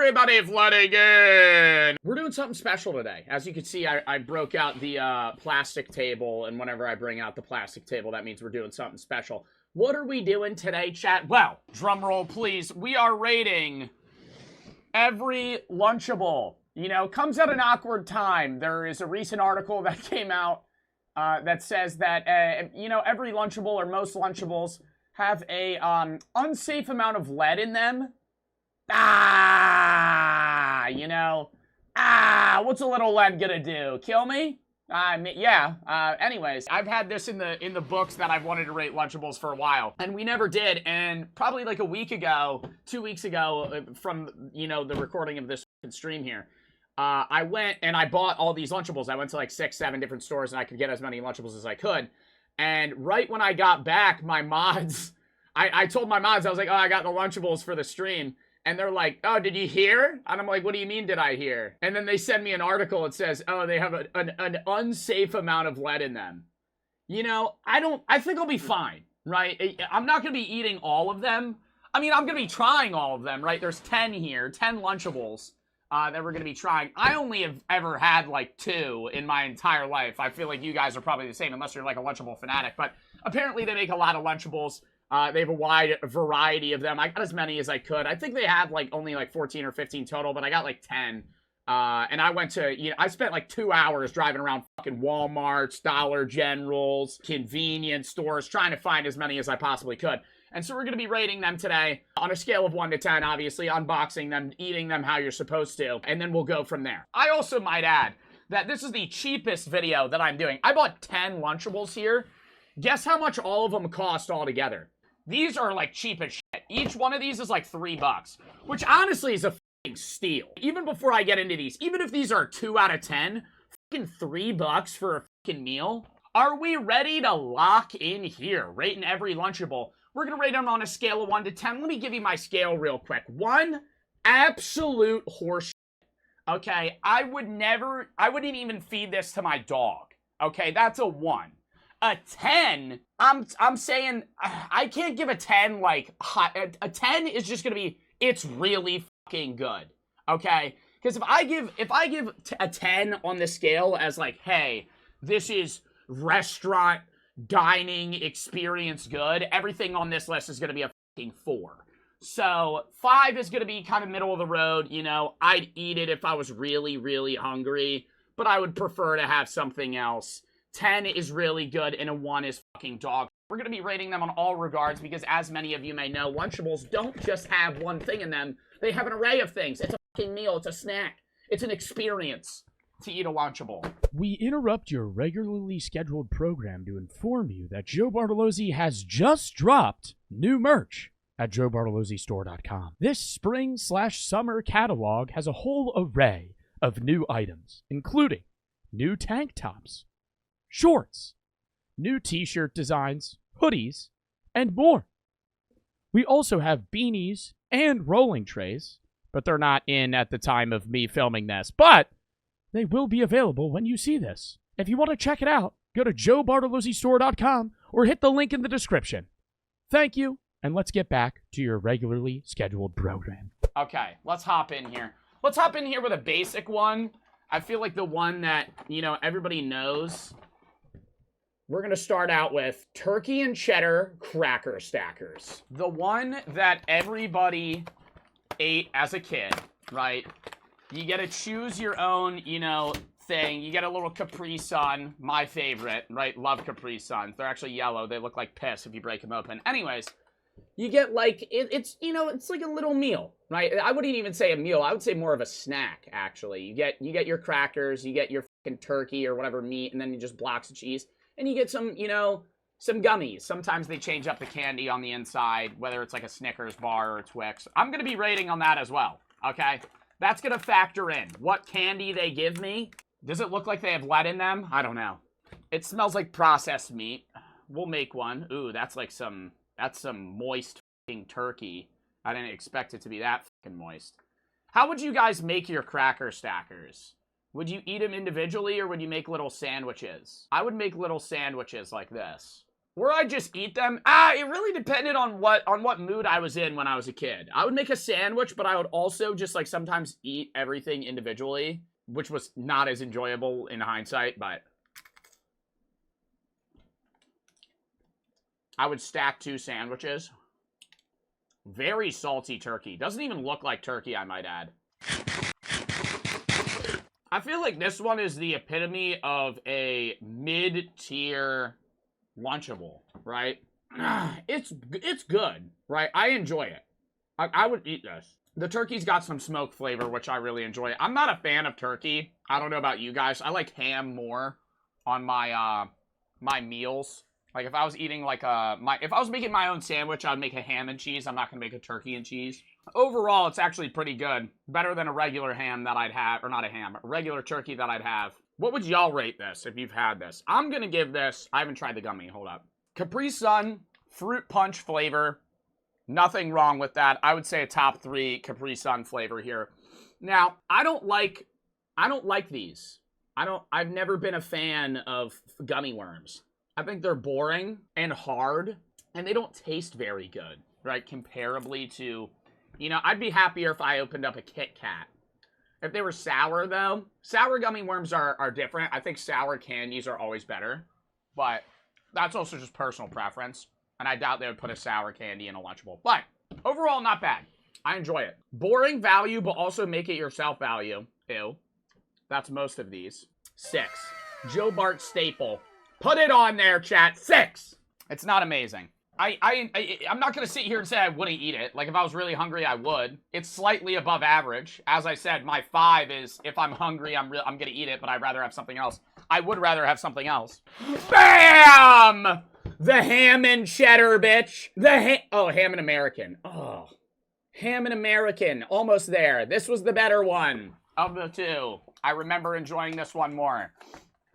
everybody flooding in! We're doing something special today. As you can see, I broke out the plastic table, and whenever I bring out the plastic table, that means we're doing something special. What are we doing today, chat? Well, drum roll, please. We are rating every Lunchable. You know, comes at an awkward time. There is a recent article that came out that says that, you know, every Lunchable or most Lunchables have a unsafe amount of lead in them. You know, what's a little lead gonna do? Kill me? Yeah. Anyways, I've had this in the books that I've wanted to rate Lunchables for a while, and we never did. And probably like a week ago, 2 weeks ago, from, you know, the recording of this stream here, I went and I bought all these Lunchables. I went to like 6, 7 different stores, and I could get as many Lunchables as I could. And right when I got back, my mods, I told my mods, I was like, oh, I got the Lunchables for the stream. And they're like, oh, did you hear? And I'm like, what do you mean, did I hear? And then they send me an article that says, oh, they have an unsafe amount of lead in them. You know, I think I'll be fine, right? I'm not going to be eating all of them. I mean, I'm going to be trying all of them, right? There's 10 here, 10 Lunchables that we're going to be trying. I only have ever had like 2 in my entire life. I feel like you guys are probably the same, unless you're like a Lunchable fanatic. But apparently they make a lot of Lunchables. They have a wide variety of them. I got as many as I could. I think they have like only like 14 or 15 total, but I got like 10. And I went to, you know, I spent like 2 hours driving around fucking Walmarts, Dollar Generals, convenience stores, trying to find as many as I possibly could. And so we're going to be rating them today on a scale of 1 to 10, obviously, unboxing them, eating them how you're supposed to, and then we'll go from there. I also might add that this is the cheapest video that I'm doing. I bought 10 Lunchables here. Guess how much all of them cost altogether? These are like cheap as shit. Each one of these is like $3, which honestly is a fucking steal. Even before I get into these, even if these are 2 out of 10, fucking $3 for a fucking meal. Are we ready to lock in here? Rating every Lunchable. We're gonna rate them on a scale of 1 to 10. Let me give you my scale real quick. 1, absolute horseshit. Okay, I wouldn't even feed this to my dog. Okay, that's a 1. A 10, I'm saying, I can't give a 10 like hot. A 10 is just gonna be, it's really fucking good, okay? Because if I give a 10 on the scale as like, hey, this is restaurant dining experience good, everything on this list is gonna be a fucking 4. So 5 is gonna be kind of middle of the road. You know, I'd eat it if I was really, really hungry, but I would prefer to have something else. 10 is really good, and a 1 is fucking dog. We're going to be rating them on all regards because, as many of you may know, Lunchables don't just have one thing in them. They have an array of things. It's a fucking meal. It's a snack. It's an experience to eat a Lunchable. We interrupt your regularly scheduled program to inform you that Joe Bartolozzi has just dropped new merch at joebartolozzistore.com. This spring/summer catalog has a whole array of new items, including new tank tops, shorts, new t-shirt designs, hoodies, and more. We also have beanies and rolling trays, but they're not in at the time of me filming this, but they will be available when you see this. If you want to check it out, go to joebartolozzistore.com or hit the link in the description. Thank you, and let's get back to your regularly scheduled program. Okay, let's hop in here. Let's hop in here with a basic one. I feel like the one that, you know, everybody knows. We're going to start out with turkey and cheddar cracker stackers. The one that everybody ate as a kid, right? You get to choose your own, you know, thing. You get a little Capri Sun, my favorite, right? Love Capri Suns. They're actually yellow. They look like piss if you break them open. Anyways, you get like, it's, you know, it's like a little meal, right? I wouldn't even say a meal. I would say more of a snack, actually. You get your crackers, you get your fucking turkey or whatever meat, and then you just blocks of cheese. And you get some, you know, some gummies. Sometimes they change up the candy on the inside, whether it's like a Snickers bar or a Twix. I'm going to be rating on that as well, okay? That's going to factor in what candy they give me. Does it look like they have lead in them? I don't know. It smells like processed meat. We'll make one. Ooh, that's like that's some moist fucking turkey. I didn't expect it to be that fucking moist. How would you guys make your cracker stackers? Would you eat them individually or would you make little sandwiches? I would make little sandwiches like this. Or I just eat them. It really depended on what mood I was in when I was a kid. I would make a sandwich, but I would also just like sometimes eat everything individually, which was not as enjoyable in hindsight, but I would stack 2 sandwiches. Very salty turkey. Doesn't even look like turkey, I might add. I feel like this one is the epitome of a mid-tier Lunchable, right? It's good, right? I enjoy it. I would eat this. The turkey's got some smoke flavor, which I really enjoy. I'm not a fan of turkey. I don't know about you guys. I like ham more on my my meals. Like if I was eating like if I was making my own sandwich, I'd make a ham and cheese. I'm not gonna make a turkey and cheese. Overall, it's actually pretty good. Better than a regular ham that I'd have, or not a ham, a regular turkey that I'd have. What would y'all rate this if you've had this? I'm gonna give this, I haven't tried the gummy, hold up. Capri Sun, fruit punch flavor. Nothing wrong with that. I would say a top 3 Capri Sun flavor here. Now, I don't like these. I've never been a fan of gummy worms. I think they're boring and hard, and they don't taste very good, right? Comparably to, you know, I'd be happier if I opened up a Kit Kat. If they were sour, though, sour gummy worms are different. I think sour candies are always better, but that's also just personal preference, and I doubt they would put a sour candy in a Lunchable. But overall, not bad. I enjoy it. Boring value, but also make it yourself value. Ew. That's most of these. 6. Joe Bart staple. Put it on there, chat. 6. It's not amazing. I'm not going to sit here and say I wouldn't eat it. Like, if I was really hungry, I would. It's slightly above average. As I said, my 5 is, if I'm hungry, I'm going to eat it, but I'd rather have something else. I would rather have something else. BAM! The ham and cheddar, bitch. Ham and American. Oh. Ham and American. Almost there. This was the better one of the 2. I remember enjoying this one more.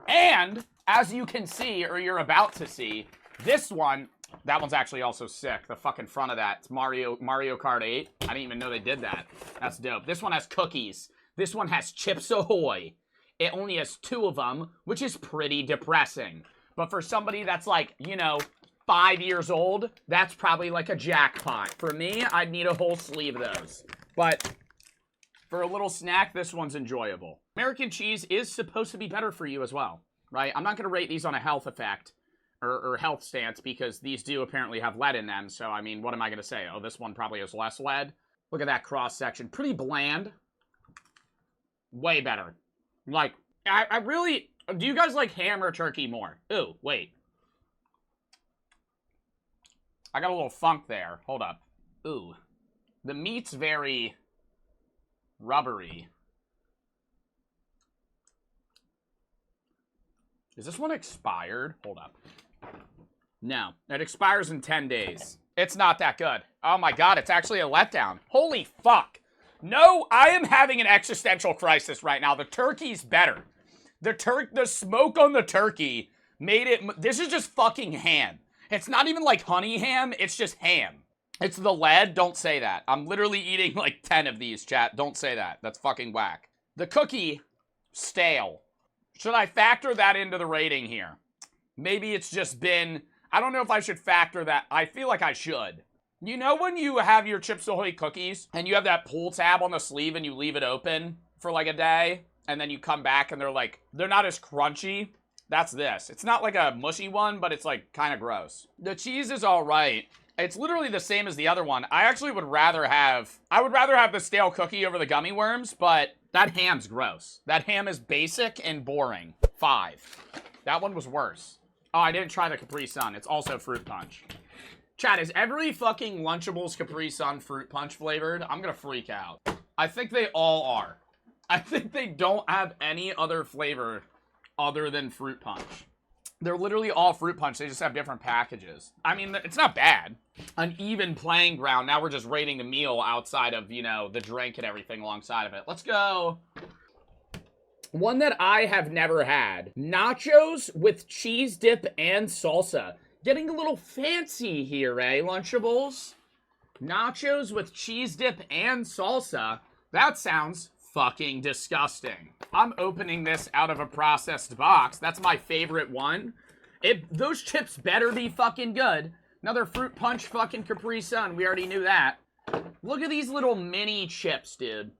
And, as you can see, or you're about to see, this one... That one's actually also sick. The fucking front of that. It's Mario Kart 8. I didn't even know they did that. That's dope. This one has cookies. This one has Chips Ahoy. It only has 2 of them, which is pretty depressing. But for somebody that's like, you know, 5 years old, that's probably like a jackpot. For me, I'd need a whole sleeve of those. But for a little snack, this one's enjoyable. American cheese is supposed to be better for you as well, right? I'm not going to rate these on a health effect. Or health stance, because these do apparently have lead in them. So, I mean, what am I going to say? Oh, this one probably has less lead. Look at that cross-section. Pretty bland. Way better. Like, I really... Do you guys like ham or turkey more? Ooh, wait. I got a little funk there. Hold up. Ooh. The meat's very rubbery. Is this one expired? Hold up. No, it expires in 10 days. It's not that good. Oh my god, it's actually a letdown. Holy fuck. No, I am having an existential crisis right now. The turkey's better. The smoke on the turkey made it... This is just fucking ham. It's not even like honey ham, it's just ham. It's the lead, don't say that. I'm literally eating like 10 of these, chat. Don't say that. That's fucking whack. The cookie, stale. Should I factor that into the rating here? Maybe it's just been... I don't know if I should factor that. I feel like I should. You know when you have your Chips Ahoy cookies and you have that pull tab on the sleeve and you leave it open for like a day and then you come back and they're not as crunchy? That's this. It's not like a mushy one, but it's like kind of gross. The cheese is all right. It's literally the same as the other one. I actually would rather have... I would rather have the stale cookie over the gummy worms, but that ham's gross. That ham is basic and boring. 5. That one was worse. Oh, I didn't try the Capri Sun. It's also fruit punch. Chat, is every fucking Lunchables Capri Sun fruit punch flavored? I'm gonna freak out. I think they all are. I think they don't have any other flavor other than fruit punch. They're literally all fruit punch. They just have different packages. I mean, it's not bad. An even playing ground. Now we're just rating the meal outside of, you know, the drink and everything alongside of it. Let's go... One that I have never had. Nachos with cheese dip and salsa. Getting a little fancy here, eh, Lunchables? Nachos with cheese dip and salsa. That sounds fucking disgusting. I'm opening this out of a processed box. That's my favorite one. Those chips better be fucking good. Another Fruit Punch fucking Capri Sun. We already knew that. Look at these little mini chips, dude.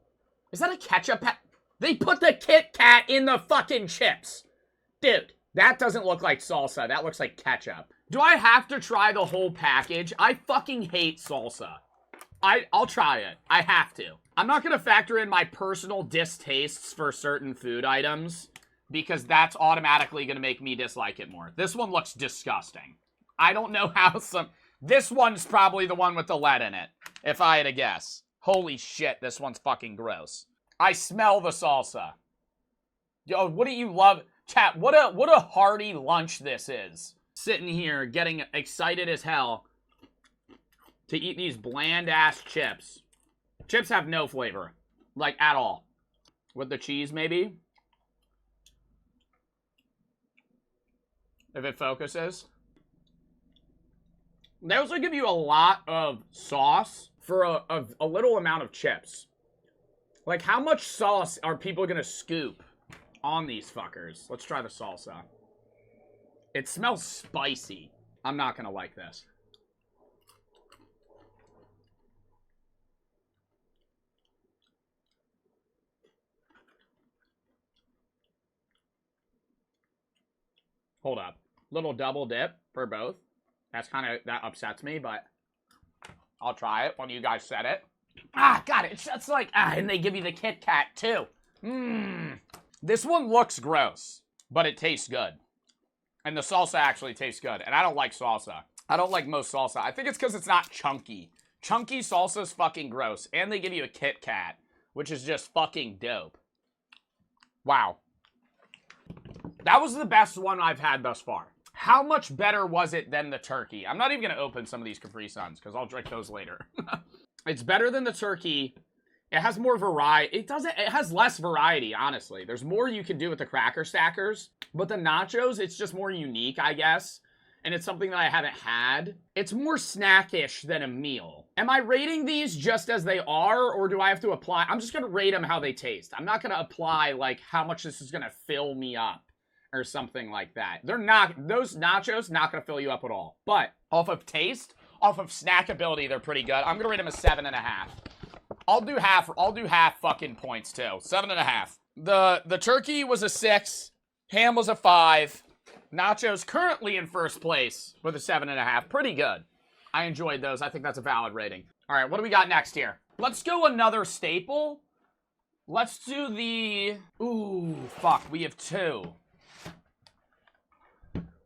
Is that a ketchup pack? They put the Kit Kat in the fucking chips. Dude, that doesn't look like salsa. That looks like ketchup. Do I have to try the whole package? I fucking hate salsa. I'll try it. I have to. I'm not going to factor in my personal distastes for certain food items because that's automatically going to make me dislike it more. This one looks disgusting. I don't know how This one's probably the one with the lead in it, if I had to guess. Holy shit, this one's fucking gross. I smell the salsa. Yo, what do you love? Chat, what a hearty lunch this is. Sitting here getting excited as hell to eat these bland-ass chips. Chips have no flavor. Like, at all. With the cheese, maybe? If it focuses. They also give you a lot of sauce for a little amount of chips. Like, how much sauce are people gonna scoop on these fuckers? Let's try the salsa. It smells spicy. I'm not gonna like this. Hold up. Little double dip for both. That upsets me, but I'll try it when you guys said it. Ah, got it. It's like, and they give you the Kit Kat, too. This one looks gross, but it tastes good. And the salsa actually tastes good. And I don't like salsa. I don't like most salsa. I think it's because it's not chunky. Chunky salsa is fucking gross. And they give you a Kit Kat, which is just fucking dope. Wow. That was the best one I've had thus far. How much better was it than the turkey? I'm not even going to open some of these Capri Suns because I'll drink those later. It's better than the turkey. It has more variety. It has less variety, honestly. There's more you can do with the Cracker Stackers. But the nachos, it's just more unique, I guess. And it's something that I haven't had. It's more snackish than a meal. Am I rating these just as they are, or do I have to apply? I'm just going to rate them how they taste. I'm not going to apply, like, how much this is going to fill me up. Or something like that. Those nachos, not going to fill you up at all. But, off of taste, off of snackability, they're pretty good. I'm going to rate them a 7.5. I'll do half fucking points, too. 7.5. The turkey was a 6. Ham was a 5. Nachos currently in first place with a 7.5. Pretty good. I enjoyed those. I think that's a valid rating. All right, what do we got next here? Let's go another staple. Let's do the... Ooh, fuck. We have 2.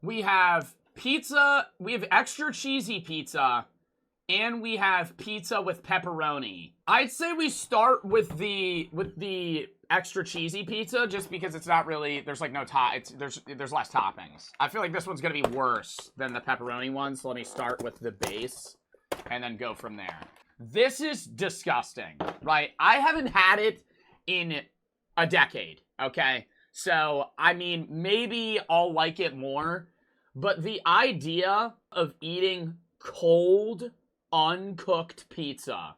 We have pizza, we have extra cheesy pizza, and we have pizza with pepperoni. I'd say we start with the extra cheesy pizza just because it's not really, there's like no there's less toppings. I feel like this one's gonna be worse than the pepperoni one, so let me start with the base and then go from there. This is disgusting, right? I haven't had it in a decade, okay? So, I mean, maybe I'll like it more. But the idea of eating cold, uncooked pizza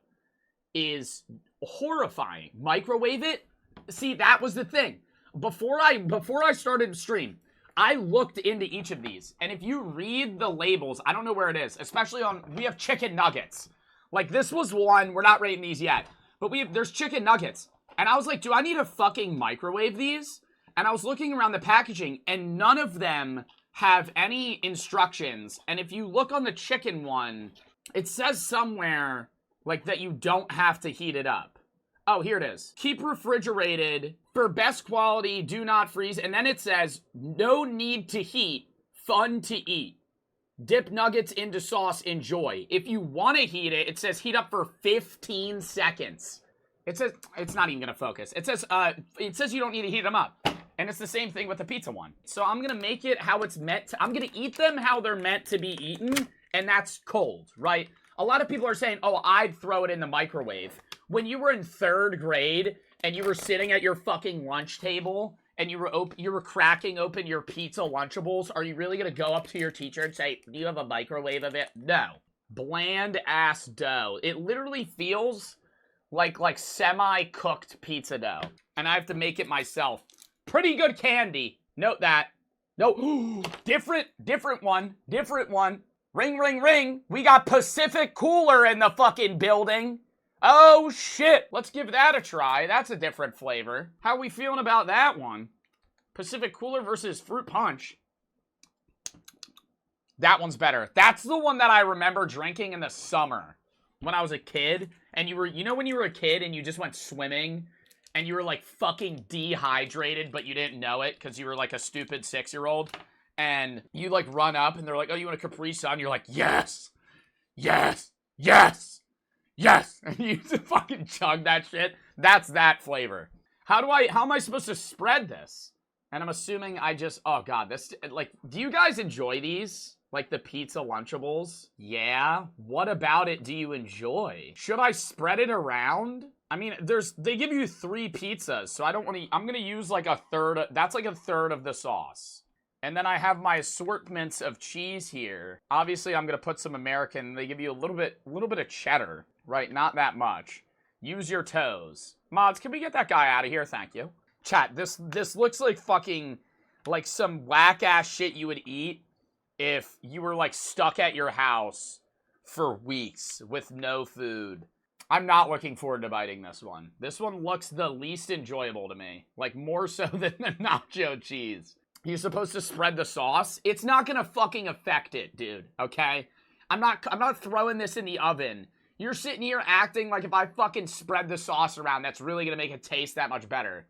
is horrifying. Microwave it? See, that was the thing. Before I started the stream, I looked into each of these. And if you read the labels, I don't know where it is. Especially we have chicken nuggets. Like, this was one, we're not rating these yet. But there's chicken nuggets. And I was like, do I need to fucking microwave these? And I was looking around the packaging, and none of them have any instructions. And if you look on the chicken one, it says somewhere like that you don't have to heat it up. Oh, here it is. Keep refrigerated for best quality, do not freeze. And then it says no need to heat, fun to eat. Dip nuggets into sauce, enjoy. If you want to heat it, it says heat up for 15 seconds. It says it's not even going to focus. It says you don't need to heat them up. And it's the same thing with the pizza one. So I'm going to make it how it's meant to. I'm going to eat them how they're meant to be eaten. And that's cold, right? A lot of people are saying, oh, I'd throw it in the microwave. When you were in 3rd grade and you were sitting at your fucking lunch table and you were cracking open your pizza Lunchables, are you really going to go up to your teacher and say, do you have a microwave of it? No. Bland ass dough. It literally feels like semi-cooked pizza dough. And I have to make it myself. Pretty good candy. Note that. No, different one. Ring, ring, ring. We got Pacific Cooler in the fucking building. Oh, shit. Let's give that a try. That's a different flavor. How are we feeling about that one? Pacific Cooler versus Fruit Punch. That one's better. That's the one that I remember drinking in the summer when I was a kid. And you know when you were a kid and you just went swimming and you were like fucking dehydrated, but you didn't know it because you were like a stupid 6-year-old. And you like run up and they're like, oh, you want a Capri Sun? You're like, yes, yes, yes, yes. And you just fucking chug that shit. That's that flavor. How am I supposed to spread this? And I'm assuming I just, oh God, this, like, do you guys enjoy these? Like the pizza Lunchables? Yeah? What about it do you enjoy? Should I spread it around? I mean, they give you 3 pizzas, so I don't want to, I'm going to use like a third, that's like a third of the sauce. And then I have my assortments of cheese here. Obviously, I'm going to put some American. They give you a little bit of cheddar, right? Not that much. Use your toes. Mods, can we get that guy out of here? Thank you. Chat, this looks like fucking, like some whack-ass shit you would eat if you were, like, stuck at your house for weeks with no food. I'm not looking forward to biting this one. This one looks the least enjoyable to me. Like, more so than the nacho cheese. You're supposed to spread the sauce? It's not gonna fucking affect it, dude, okay? I'm not throwing this in the oven. You're sitting here acting like if I fucking spread the sauce around, that's really gonna make it taste that much better.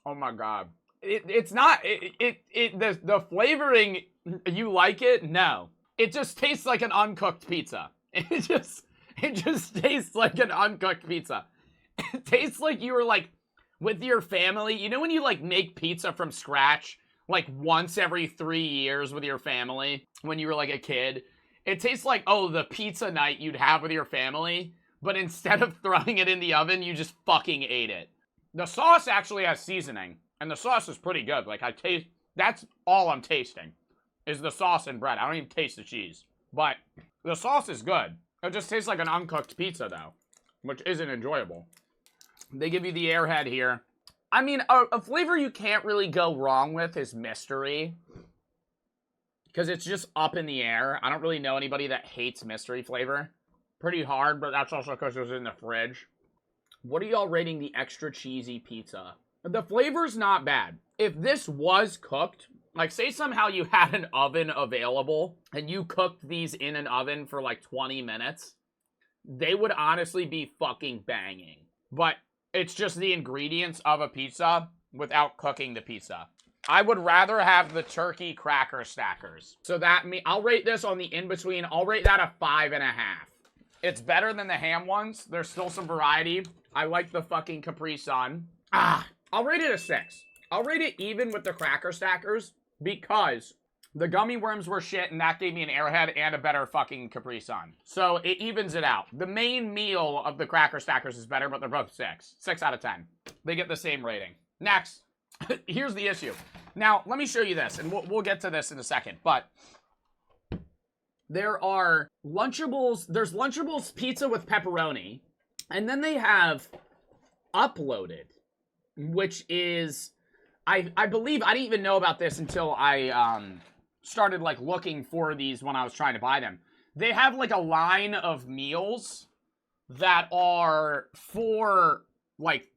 Oh my God. It's not, the flavoring, you like it? No. It just tastes like an uncooked pizza. It just tastes like an uncooked pizza. It tastes like you were like with your family. You know when you like make pizza from scratch like once every 3 years with your family when you were like a kid? It tastes like, oh, the pizza night you'd have with your family, but instead of throwing it in the oven, you just fucking ate it. The sauce actually has seasoning, and the sauce is pretty good. Like, that's all I'm tasting, is the sauce and bread. I don't even taste the cheese. But the sauce is good. It just tastes like an uncooked pizza, though, which isn't enjoyable. They give you the airhead here. I mean, a flavor you can't really go wrong with is mystery, because it's just up in the air. I don't really know anybody that hates mystery flavor. Pretty hard, but that's also because it was in the fridge. What are y'all rating the extra cheesy pizza? The flavor's not bad. If this was cooked, like say somehow you had an oven available and you cooked these in an oven for like 20 minutes, they would honestly be fucking banging. But it's just the ingredients of a pizza without cooking the pizza. I would rather have the turkey cracker stackers. So I'll rate this on the in-between. I'll rate that a 5.5. It's better than the ham ones. There's still some variety. I like the fucking Capri Sun. I'll rate it a 6. I'll rate it even with the cracker stackers because the gummy worms were shit and that gave me an airhead and a better fucking Capri Sun. So it evens it out. The main meal of the cracker stackers is better, but they're both 6. 6 out of 10. They get the same rating. Next, here's the issue. Now, let me show you this, and we'll get to this in a second, but there are Lunchables. There's Lunchables pizza with pepperoni. And then they have Uploaded, which is, I believe, I didn't even know about this until I started like looking for these when I was trying to buy them. They have like a line of meals that are for like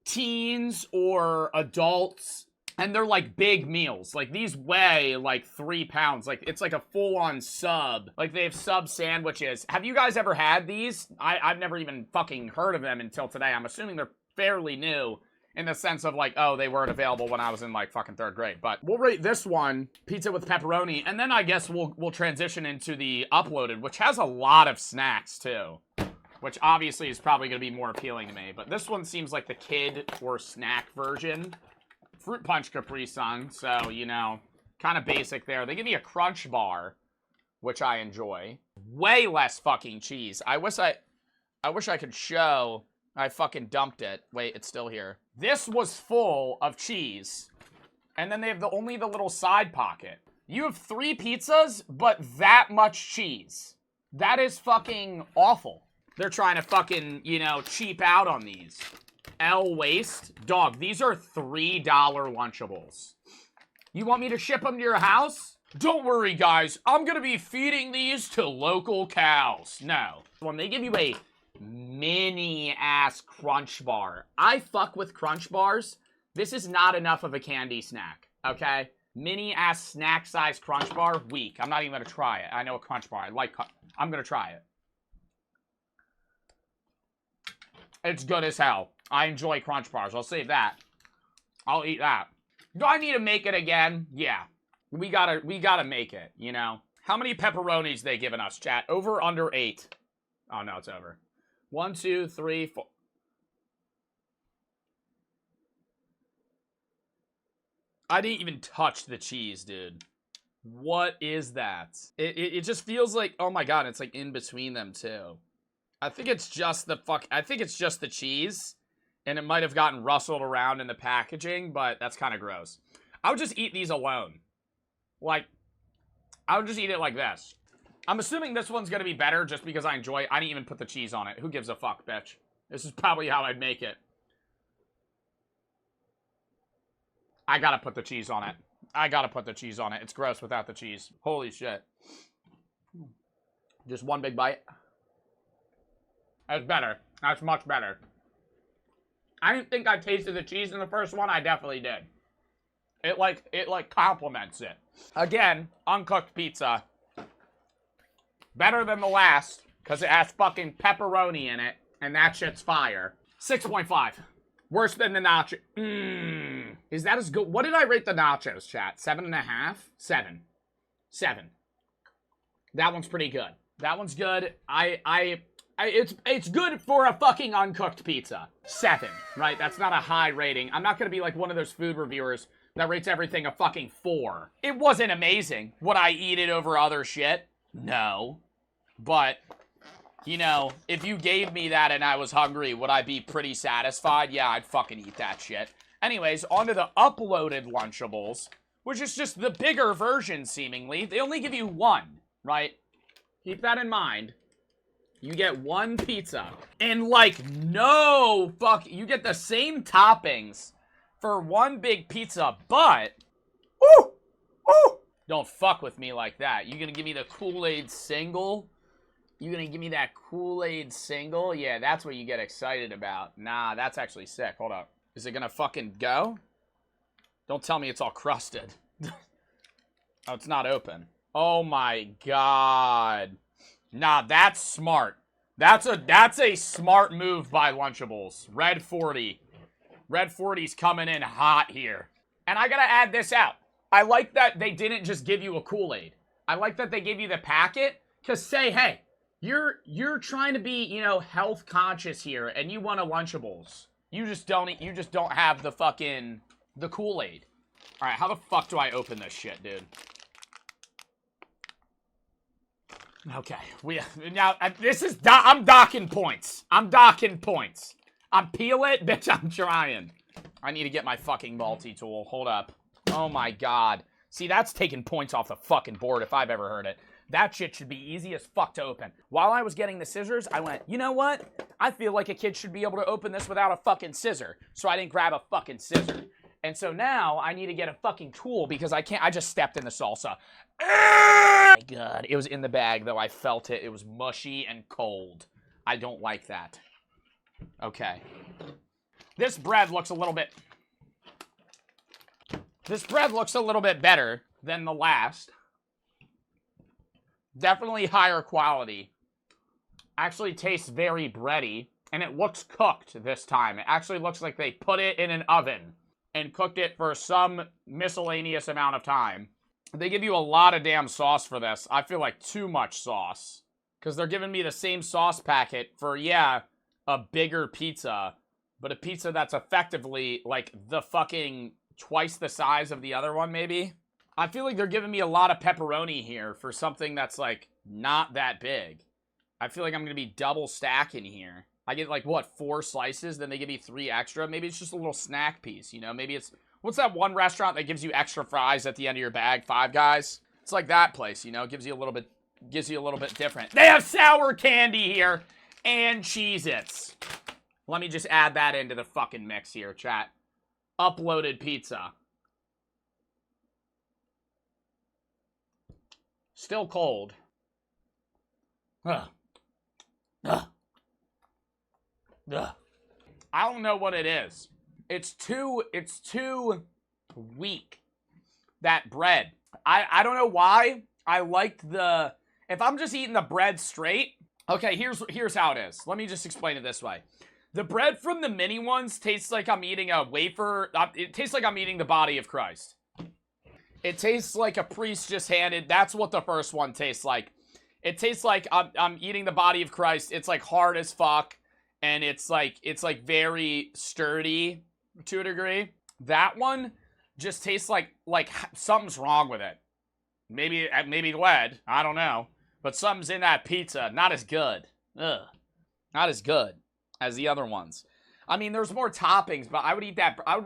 teens or adults, and they're like big meals. Like these weigh like 3 pounds. Like it's like a full-on sub. Like they have sub sandwiches. Have you guys ever had these? I've never even fucking heard of them until today. I'm assuming they're fairly new in the sense of like, oh, they weren't available when I was in like fucking 3rd grade. But we'll rate this one, pizza with pepperoni, and then I guess we'll transition into the Uploaded, which has a lot of snacks too. Which obviously is probably going to be more appealing to me. But this one seems like the kid or snack version. Fruit Punch Capri Sun, so, you know, kind of basic there. They give me a Crunch Bar, which I enjoy. Way less fucking cheese. I wish I could show. I fucking dumped it. Wait, it's still here. This was full of cheese. And then they have only the little side pocket. You have 3 pizzas, but that much cheese. That is fucking awful. They're trying to fucking, you know, cheap out on these. L waste. Dog, these are $3 Lunchables. You want me to ship them to your house? Don't worry, guys. I'm gonna be feeding these to local cows. No. When they give you a mini-ass Crunch Bar, I fuck with Crunch Bars. This is not enough of a candy snack, okay? Mini-ass snack-sized Crunch Bar, weak. I'm not even gonna try it. I know a Crunch Bar. I'm gonna try it. It's good as hell. I enjoy Crunch Bars. I'll save that. I'll eat that. Do I need to make it again? Yeah. We gotta make it, you know? How many pepperonis they giving us, chat? Over, under 8? Oh, no, it's over. 1, 2, 3, 4. I didn't even touch the cheese, dude. What is that? It just feels like, oh my god, it's like in between them too. I think it's just the cheese. And it might have gotten rustled around in the packaging, but that's kind of gross. I would just eat these alone. Like, I would just eat it like this. I'm assuming this one's gonna be better just because I enjoy it. I didn't even put the cheese on it. Who gives a fuck, bitch? This is probably how I'd make it. I gotta put the cheese on it. I gotta put the cheese on it. It's gross without the cheese. Holy shit. Just one big bite. That's better. That's much better. I didn't think I tasted the cheese in the first one. I definitely did. It like complements it. Again, uncooked pizza. Better than the last, because it has fucking pepperoni in it, and that shit's fire. 6.5. Worse than the nacho. Is that as good? What did I rate the nachos, chat? 7.5? 7. 7. That one's pretty good. That one's good. It's good for a fucking uncooked pizza. 7, right? That's not a high rating. I'm not gonna be like one of those food reviewers that rates everything a fucking 4. It wasn't amazing. Would I eat it over other shit? No. But, you know, if you gave me that and I was hungry, would I be pretty satisfied? Yeah, I'd fucking eat that shit. Anyways, onto the uploaded Lunchables, which is just the bigger version, seemingly. They only give you 1, right? Keep that in mind. You get 1 pizza. And, like, no fuck. You get the same toppings for 1 big pizza, but... Woo! Woo! Don't fuck with me like that. You gonna give me the Kool-Aid single? You gonna give me that Kool-Aid single? Yeah, that's what you get excited about. Nah, that's actually sick. Hold up. Is it gonna fucking go? Don't tell me it's all crusted. Oh, it's not open. Oh my god. Nah, that's smart. That's a smart move by Lunchables. Red 40. Red 40's coming in hot here. And I gotta add this out. I like that they didn't just give you a Kool-Aid. I like that they gave you the packet. Cause say, hey, you're trying to be, you know, health conscious here, and you want a Lunchables. You just don't have the fucking the Kool-Aid. All right, how the fuck do I open this shit, dude? Okay, I'm docking points. I'm peel it, bitch, I'm trying. I need to get my fucking multi-tool. Hold up. Oh my god. See, that's taking points off the fucking board if I've ever heard it. That shit should be easy as fuck to open. While I was getting the scissors, I went, you know what? I feel like a kid should be able to open this without a fucking scissor. So I didn't grab a fucking scissor. And so now I need to get a fucking tool because I just stepped in the salsa. Oh my god. It was in the bag, though. I felt it. It was mushy and cold. I don't like that. Okay. This bread looks a little bit better than the last. Definitely higher quality. Actually tastes very bready. And it looks cooked this time. It actually looks like they put it in an oven and cooked it for some miscellaneous amount of time. They give you a lot of damn sauce for this. I feel like too much sauce. Because they're giving me the same sauce packet for, yeah, a bigger pizza. But a pizza that's effectively, like, the fucking twice the size of the other one, maybe? I feel like they're giving me a lot of pepperoni here for something that's, like, not that big. I feel like I'm going to be double stacking here. I get, like, what, 4 slices? Then they give me 3 extra? Maybe it's just a little snack piece, you know? Maybe it's... What's that one restaurant that gives you extra fries at the end of your bag? Five Guys? It's like that place, you know, gives you a little bit different. They have sour candy here and Cheez-Its. Let me just add that into the fucking mix here, chat. Uploaded pizza. Still cold. Ugh. Ugh. Ugh. I don't know what it is. It's too weak. That bread. I don't know why. I liked the... If I'm just eating the bread straight... Okay, here's how it is. Let me just explain it this way. The bread from the mini ones tastes like I'm eating a wafer. It tastes like I'm eating the body of Christ. It tastes like a priest just handed... That's what the first one tastes like. It tastes like I'm eating the body of Christ. It's like hard as fuck. And it's like very sturdy to a degree. That one just tastes like something's wrong with it. Maybe lead. I don't know. But something's in that pizza. Not as good. Ugh. Not as good as the other ones. I mean, there's more toppings, but I would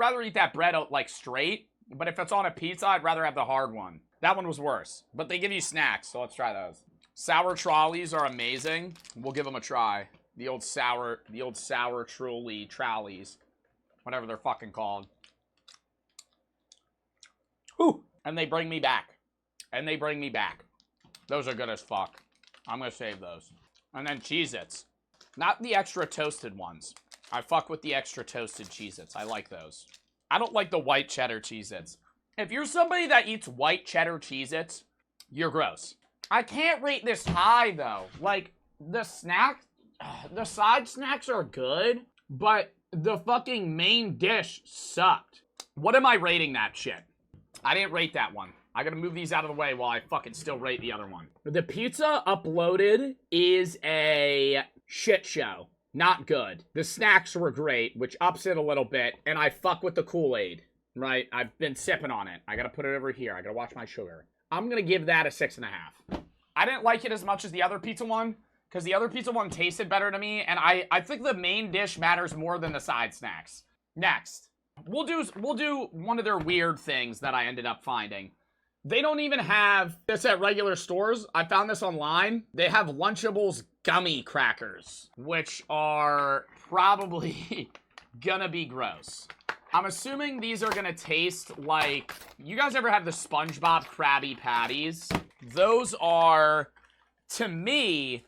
rather eat that bread like straight. But if it's on a pizza, I'd rather have the hard one. That one was worse. But they give you snacks, so let's try those. Sour trolleys are amazing. We'll give them a try. The old sour trolleys. Whatever they're fucking called. Whew. And they bring me back. Those are good as fuck. I'm gonna save those. And then Cheez-Its. Not the extra toasted ones. I fuck with the extra toasted Cheez-Its. I like those. I don't like the white cheddar Cheez-Its. If you're somebody that eats white cheddar Cheez-Its, you're gross. I can't rate this high, though. Like, the side snacks are good, but the fucking main dish sucked. What am I rating that shit? I didn't rate that one. I gotta move these out of the way while I fucking still rate the other one. The pizza uploaded is a shit show. Not good. The snacks were great, which ups it a little bit, and I fuck with the Kool-Aid, right? I've been sipping on it. I gotta put it over here. I gotta watch my sugar. I'm gonna give that a 6.5. I didn't like it as much as the other pizza one, because the other pizza one tasted better to me, and I think the main dish matters more than the side snacks. Next, we'll do one of their weird things that I ended up finding. They don't even have this at regular stores. I found this online. They have Lunchables gummy crackers, which are probably gonna be gross. I'm assuming these are gonna taste like... You guys ever have the SpongeBob Krabby Patties? Those are, to me,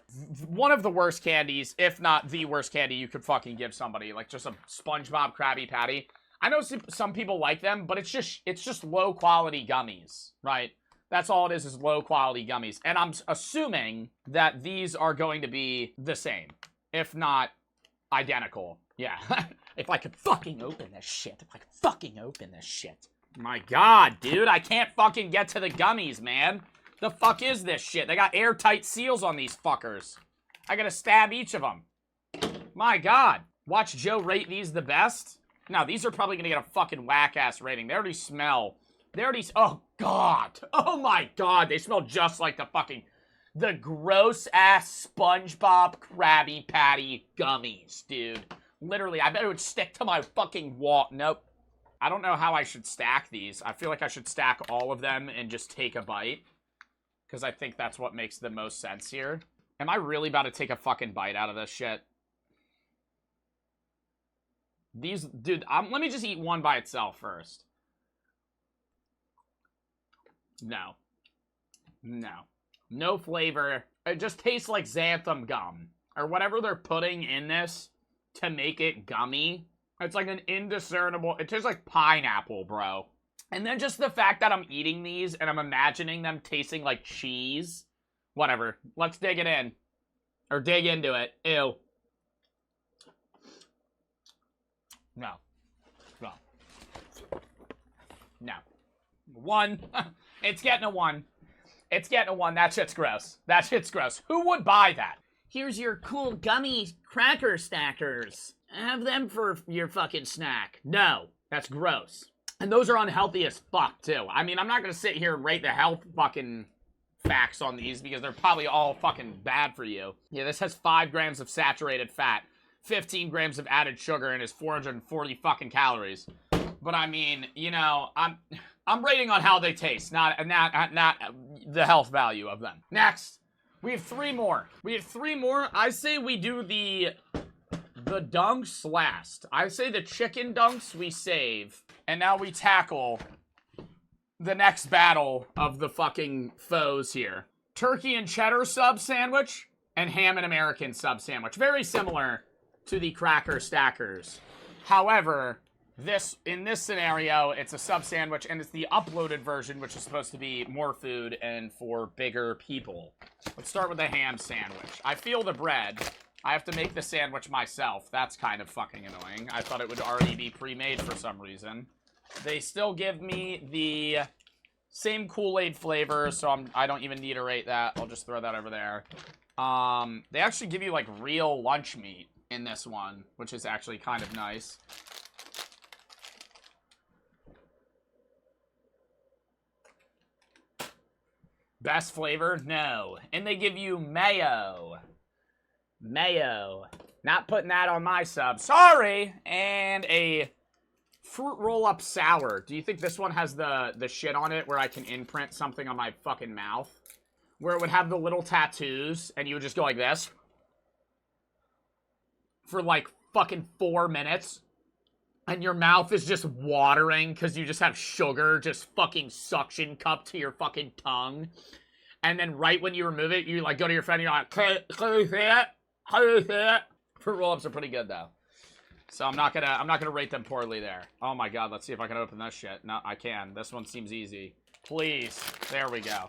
one of the worst candies, if not the worst candy you could fucking give somebody. Like, just a SpongeBob Krabby Patty. I know some people like them, but it's just low-quality gummies, right? That's all it is low-quality gummies. And I'm assuming that these are going to be the same, if not identical. Yeah. If I could fucking open this shit. My god, dude, I can't fucking get to the gummies, man. The fuck is this shit? They got airtight seals on these fuckers. I gotta stab each of them. My god. Watch Joe rate these the best. No, these are probably gonna get a fucking whack-ass rating. They already smell. Oh god. Oh my god. They smell just like the gross-ass SpongeBob Krabby Patty gummies, dude. Literally, I bet it would stick to my fucking wall. Nope. I don't know how I should stack these. I feel like I should stack all of them and just take a bite. Because I think that's what makes the most sense here. Am I really about to take a fucking bite out of this shit? These, dude, let me just eat one by itself first. No. No flavor. It just tastes like xanthan gum. Or whatever they're putting in this to make it gummy. It's like an indiscernible... It tastes like pineapple, bro. And then just the fact that I'm eating these and I'm imagining them tasting like cheese. Whatever. Let's dig it in. Or dig into it. Ew. No. One. It's getting a 1. That shit's gross. Who would buy that? Here's your cool gummy cracker stackers. Have them for your fucking snack. No. That's gross. And those are unhealthy as fuck, too. I mean, I'm not gonna sit here and rate the health fucking facts on these because they're probably all fucking bad for you. Yeah, this has 5 grams of saturated fat, 15 grams of added sugar, and is 440 fucking calories. But I mean, you know, I'm rating on how they taste, not the health value of them. Next, we have 3 more. I say we do the dunks last. I say the chicken dunks we save, and now we tackle the next battle of the fucking foes here. Turkey and cheddar sub sandwich and ham and American sub sandwich. Very similar to the cracker stackers. However, in this scenario, it's a sub sandwich and it's the uploaded version, which is supposed to be more food and for bigger people. Let's start with the ham sandwich. I feel the bread. I have to make the sandwich myself. That's kind of fucking annoying. I thought it would already be pre-made for some reason. They still give me the same Kool-Aid flavor, so I don't even need to rate that. I'll just throw that over there. They actually give you, like, real lunch meat in this one, which is actually kind of nice. Best flavor? No. And they give you mayo. Mayo. Not putting that on my sub. Sorry! And a fruit roll-up sour. Do you think this one has the shit on it where I can imprint something on my fucking mouth? Where it would have the little tattoos and you would just go like this? For like fucking 4 minutes. And your mouth is just watering because you just have sugar just fucking suction cupped to your fucking tongue. And then right when you remove it, you like go to your friend and you're like, how do you say it? How do you say it? Fruit roll-ups are pretty good though. So I'm not gonna rate them poorly there. Oh my god, let's see if I can open this shit. No, I can. This one seems easy. Please. There we go.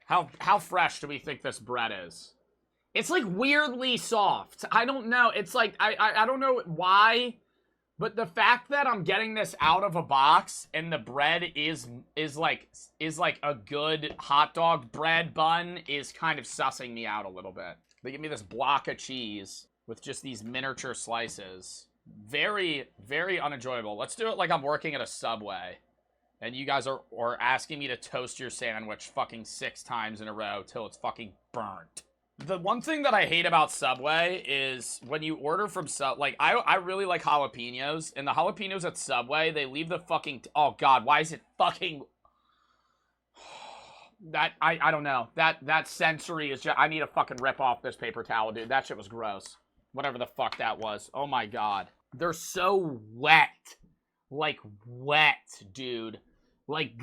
How fresh do we think this bread is? It's like weirdly soft. I don't know. It's like I don't know why, but the fact that I'm getting this out of a box and the bread is like a good hot dog bread bun is kind of sussing me out a little bit. They give me this block of cheese with just these miniature slices. Very, very unenjoyable. Let's do it like I'm working at a Subway. And you guys are asking me to toast your sandwich fucking 6 times in a row till it's fucking burnt. The one thing that I hate about Subway is when you order from like, I really like jalapenos. And the jalapenos at Subway, they leave the fucking... oh, God, why is it fucking... that, I don't know. That sensory is just... I need to fucking rip off this paper towel, dude. That shit was gross. Whatever the fuck that was. Oh, my God. They're so wet. Like, wet, dude. Like,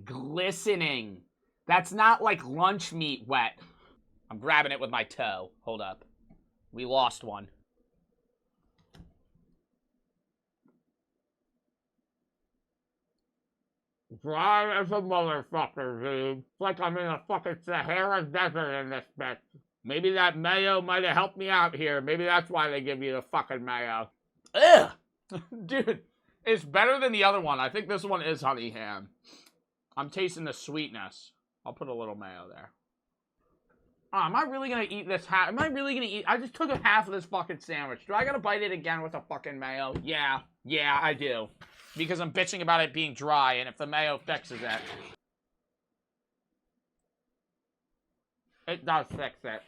glistening. That's not like lunch meat wet. I'm grabbing it with my toe. Hold up. We lost one. Dry as a motherfucker, dude. It's like I'm in a fucking Sahara desert in this bitch. Maybe that mayo might have helped me out here. Maybe that's why they give you the fucking mayo. Ugh! Dude, it's better than the other one. I think this one is honey ham. I'm tasting the sweetness. I'll put a little mayo there. Oh, am I really gonna eat this half? Am I really gonna eat? I just took a half of this fucking sandwich. Do I gotta bite it again with a fucking mayo? Yeah, I do. Because I'm bitching about it being dry, and if the mayo fixes it. It does fix it.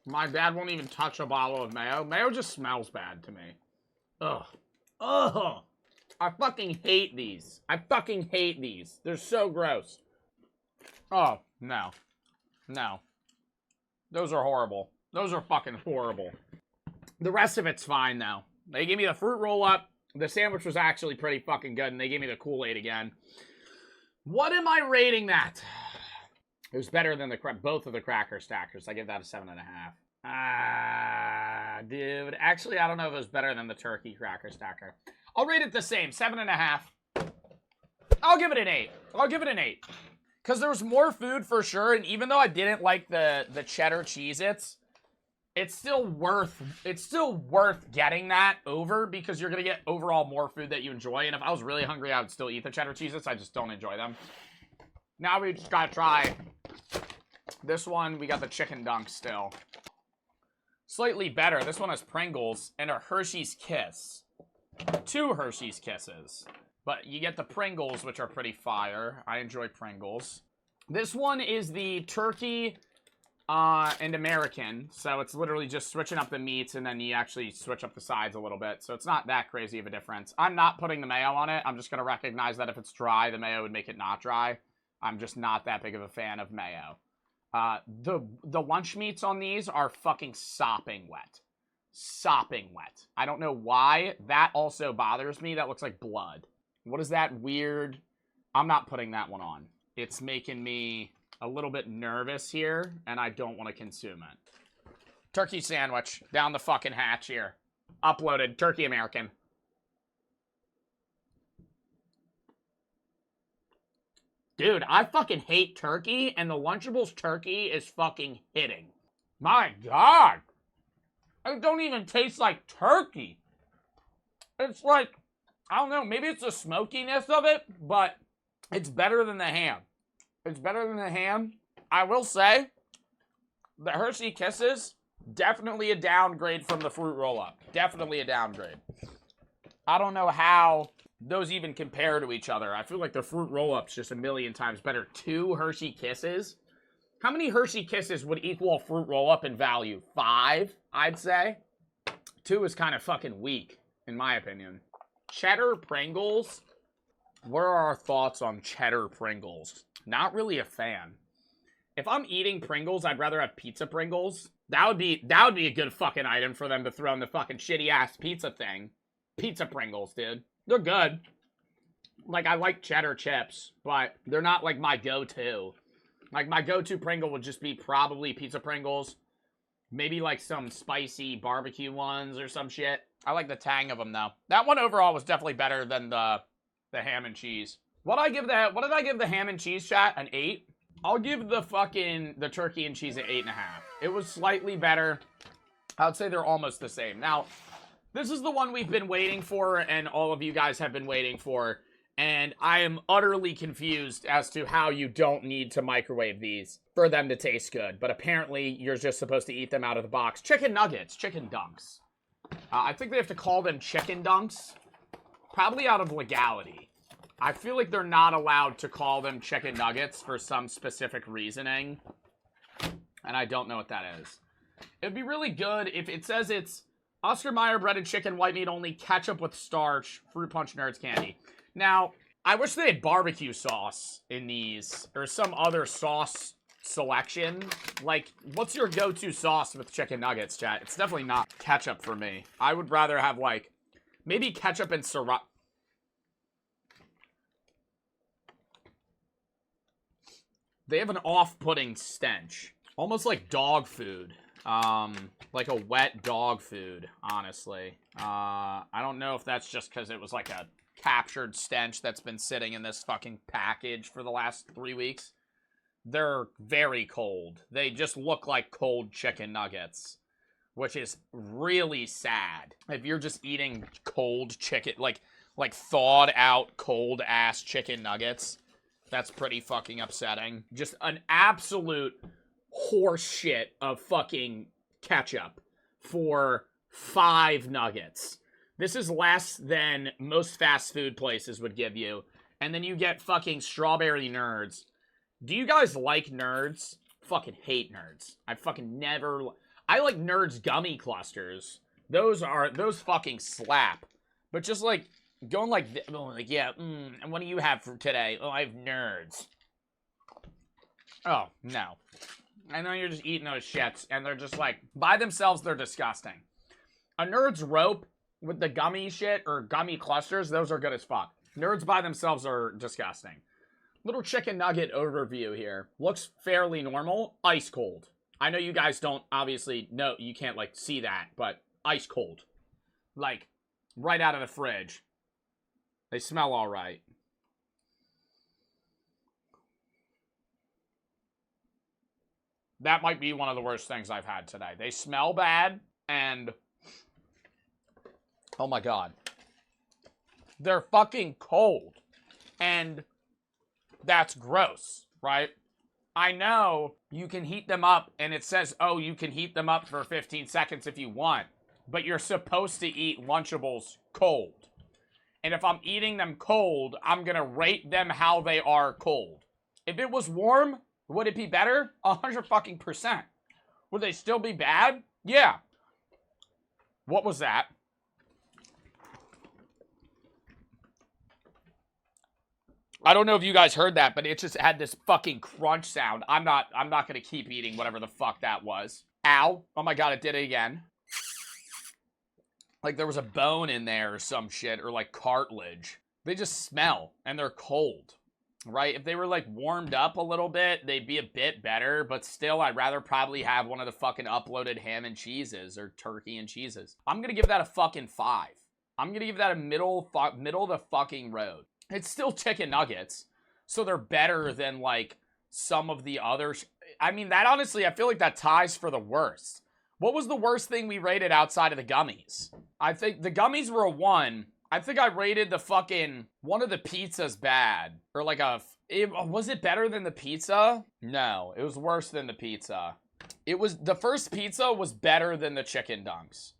My dad won't even touch a bottle of mayo. Mayo just smells bad to me. Ugh. Ugh. I fucking hate these. I fucking hate these. They're so gross. Oh, no. No. Those are horrible. Those are fucking horrible. The rest of it's fine, though. They gave me the fruit roll-up. The sandwich was actually pretty fucking good, and they gave me the Kool-Aid again. What am I rating that? It was better than both of the cracker stackers. I give that a 7.5. Dude. Actually, I don't know if it was better than the turkey cracker stacker. I'll rate it the same, 7.5. I'll give it an 8. I'll give it an 8. Because there was more food for sure, and even though I didn't like the cheddar Cheez-Its, it's still worth getting that over because you're gonna get overall more food that you enjoy. And if I was really hungry, I would still eat the cheddar Cheez-Its. I just don't enjoy them. Now we just gotta try this one. We got the chicken dunk still. Slightly better. This one has Pringles and a Hershey's Kiss. 2 Hershey's Kisses. But you get the Pringles, which are pretty fire. I enjoy Pringles. This one is the turkey and American. So it's literally just switching up the meats, and then you actually switch up the sides a little bit. So it's not that crazy of a difference. I'm not putting the mayo on it. I'm just going to recognize that if it's dry, the mayo would make it not dry. I'm just not that big of a fan of mayo. The lunch meats on these are fucking sopping wet. Sopping wet. I don't know why. That also bothers me. That looks like blood. What is that weird? I'm not putting that one on. It's making me a little bit nervous here, and I don't want to consume it. Turkey sandwich down the fucking hatch here. Uploaded. Turkey American. Dude, I fucking hate turkey, and the Lunchables turkey is fucking hitting. My God. It don't even taste like turkey. It's like, I don't know, maybe it's the smokiness of it, but it's better than the ham. It's better than the ham. I will say, the Hershey Kisses, definitely a downgrade from the fruit roll-up. Definitely a downgrade. I don't know how those even compare to each other. I feel like the fruit roll-up's just a million times better. 2 Hershey Kisses? How many Hershey Kisses would equal a fruit roll-up in value? 5, I'd say. 2 is kind of fucking weak, in my opinion. Cheddar Pringles? What are our thoughts on cheddar Pringles? Not really a fan. If I'm eating Pringles, I'd rather have pizza Pringles. That would be a good fucking item for them to throw in the fucking shitty-ass pizza thing. Pizza Pringles, dude. They're good. Like, I like cheddar chips, but they're not, like, my go-to. Like, my go-to Pringle would just be probably pizza Pringles. Maybe, like, some spicy barbecue ones or some shit. I like the tang of them, though. That one overall was definitely better than the ham and cheese. What did I give the ham and cheese, chat? An 8? I'll give the turkey and cheese an 8.5. It was slightly better. I would say they're almost the same. Now, this is the one we've been waiting for, and all of you guys have been waiting for, and I am utterly confused as to how you don't need to microwave these for them to taste good. But apparently, you're just supposed to eat them out of the box. Chicken nuggets, chicken dunks. I think they have to call them chicken dunks, probably out of legality. I feel like they're not allowed to call them chicken nuggets for some specific reasoning, and I don't know what that is. It'd be really good if it says it's Oscar Mayer breaded chicken, white meat only, ketchup with starch, Fruit Punch Nerds candy. Now, I wish they had barbecue sauce in these, or some other sauce selection. Like, what's your go-to sauce with chicken nuggets, chat? It's definitely not ketchup for me. I would rather have, like, maybe ketchup and Sriracha. They have an off-putting stench. Almost like dog food. Like a wet dog food, honestly. I don't know if that's just because it was like a captured stench that's been sitting in this fucking package for the last 3 weeks. They're very cold. They just look like cold chicken nuggets, which is really sad. If you're just eating cold chicken, like thawed out cold ass chicken nuggets, that's pretty fucking upsetting. Just an absolute horse shit of fucking ketchup for 5 nuggets. This is less than most fast food places would give you. And then you get fucking strawberry nerds. Do you guys like nerds? Fucking hate nerds. I fucking never... I like nerds gummy clusters. Those fucking slap. But just like, going like, yeah, and what do you have for today? Oh, I have nerds. Oh, no. I know you're just eating those shits, and they're just like, by themselves, they're disgusting. A Nerd's rope with the gummy shit, or gummy clusters, those are good as fuck. Nerds by themselves are disgusting. Little chicken nugget overview here. Looks fairly normal. Ice cold. I know you guys don't, obviously, know, you can't, like, see that, but ice cold. Like, right out of the fridge. They smell all right. That might be one of the worst things I've had today. They smell bad, and... oh my god. They're fucking cold. And that's gross, right? I know you can heat them up, and it says, oh, you can heat them up for 15 seconds if you want. But you're supposed to eat Lunchables cold. And if I'm eating them cold, I'm gonna rate them how they are cold. If it was warm... would it be better? 100%. Would they still be bad? Yeah. What was that? I don't know if you guys heard that, but it just had this fucking crunch sound. I'm not gonna keep eating whatever the fuck that was. Ow. Oh my god, it did it again. Like there was a bone in there or some shit, or like cartilage. They just smell, and they're cold, right? If they were like warmed up a little bit, they'd be a bit better, but still, I'd rather probably have one of the fucking uploaded ham and cheeses, or turkey and cheeses. I'm gonna give that a fucking 5. I'm gonna give that a middle of the fucking road. It's still chicken nuggets, so they're better than, like, some of the others. I mean, that honestly, I feel like that ties for the worst. What was the worst thing we rated outside of the gummies? I think the gummies were a 1. I think I rated the fucking, one of the pizzas bad. Or like was it better than the pizza? No, it was worse than the pizza. The first pizza was better than the chicken dunks.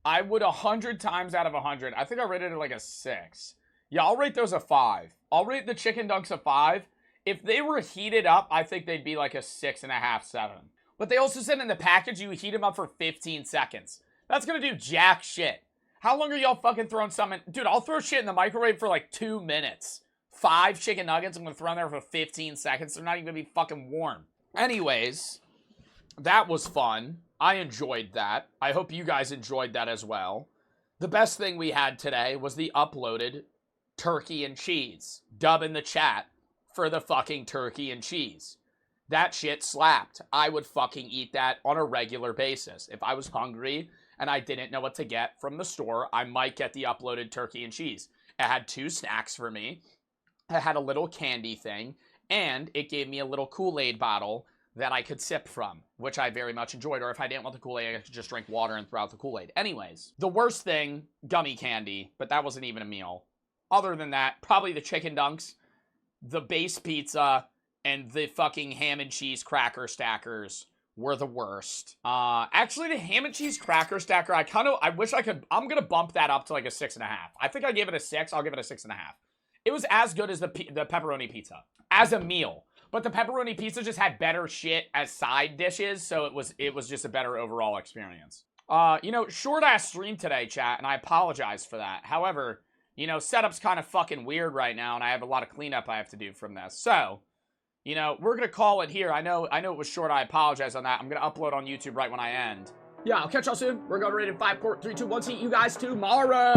I would 100 times out of 100, I think I rated it like a 6. Yeah, I'll rate those a 5. I'll rate the chicken dunks a 5. If they were heated up, I think they'd be like a 6.5, 7. But they also said in the package, you heat them up for 15 seconds. That's gonna do jack shit. How long are y'all fucking throwing something? Dude, I'll throw shit in the microwave for like 2 minutes. 5 chicken nuggets, I'm gonna throw in there for 15 seconds. They're not even gonna be fucking warm. Anyways, that was fun. I enjoyed that. I hope you guys enjoyed that as well. The best thing we had today was the uploaded turkey and cheese. Dub in the chat for the fucking turkey and cheese. That shit slapped. I would fucking eat that on a regular basis. If I was hungry and I didn't know what to get from the store, I might get the uploaded turkey and cheese. It had 2 snacks for me. It had a little candy thing, and it gave me a little Kool-Aid bottle that I could sip from, which I very much enjoyed. Or if I didn't want the Kool-Aid, I could just drink water and throw out the Kool-Aid. Anyways, the worst thing, gummy candy, but that wasn't even a meal. Other than that, probably the chicken dunks, the base pizza, and the fucking ham and cheese cracker stackers were the worst. Actually, the ham and cheese cracker stacker, I wish I could, I'm gonna bump that up to like a 6.5. I think I gave it a 6, I'll give it a 6.5. It was as good as the pepperoni pizza, as a meal. But the pepperoni pizza just had better shit as side dishes, so it was just a better overall experience. Short-ass stream today, chat, and I apologize for that. However, setup's kind of fucking weird right now, and I have a lot of cleanup I have to do from this. So, we're going to call it here. I know it was short. I apologize on that. I'm going to upload on YouTube right when I end. Yeah, I'll catch y'all soon. We're going to rate in 5, 4, 3, 2, 1. See you guys tomorrow.